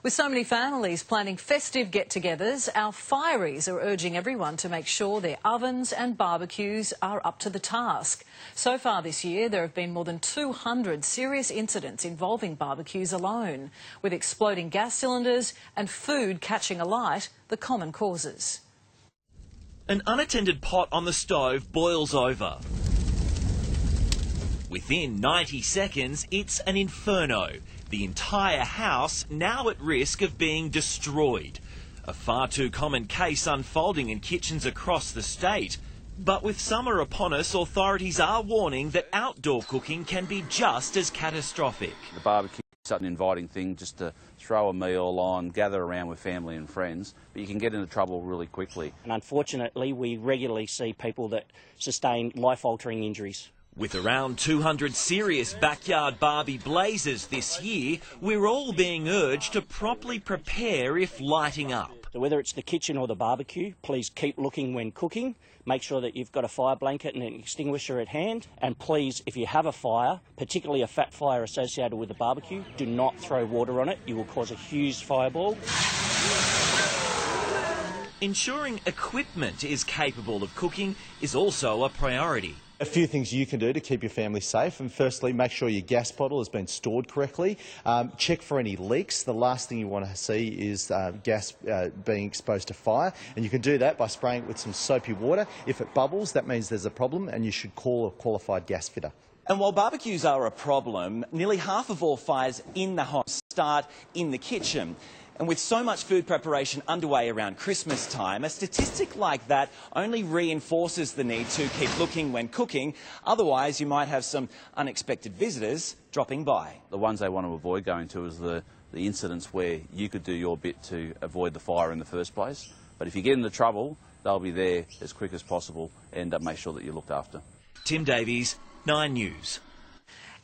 With so many families planning festive get-togethers, our fireys are urging everyone to make sure their ovens and barbecues are up to the task. So far this year, there have been more than 200 serious incidents involving barbecues alone, with exploding gas cylinders and food catching alight the common causes. An unattended pot on the stove boils over. Within 90 seconds, it's an inferno. The entire house now at risk of being destroyed. A far too common case unfolding in kitchens across the state. But with summer upon us, authorities are warning that outdoor cooking can be just as catastrophic. The barbecue is such an inviting thing just to throw a meal on, gather around with family and friends, but you can get into trouble really quickly. And unfortunately, we regularly see people that sustain life-altering injuries. With around 200 serious backyard barbie blazes this year, we're all being urged to properly prepare if lighting up. So whether it's the kitchen or the barbecue, please keep looking when cooking. Make sure that you've got a fire blanket and an extinguisher at hand. And please, if you have a fire, particularly a fat fire associated with the barbecue, do not throw water on it. You will cause a huge fireball. Ensuring equipment is capable of cooking is also a priority. A few things you can do to keep your family safe, and firstly, make sure your gas bottle has been stored correctly. Check for any leaks. The last thing you want to see is gas being exposed to fire, and you can do that by spraying it with some soapy water. If it bubbles, that means there's a problem, and you should call a qualified gas fitter. And while barbecues are a problem, nearly half of all fires in the home start in the kitchen. And with so much food preparation underway around Christmas time, a statistic like that only reinforces the need to keep looking when cooking. Otherwise, you might have some unexpected visitors dropping by. The ones they want to avoid going to is the incidents where you could do your bit to avoid the fire in the first place. But if you get into trouble, they'll be there as quick as possible and make sure that you're looked after. Tim Davies, 9 News.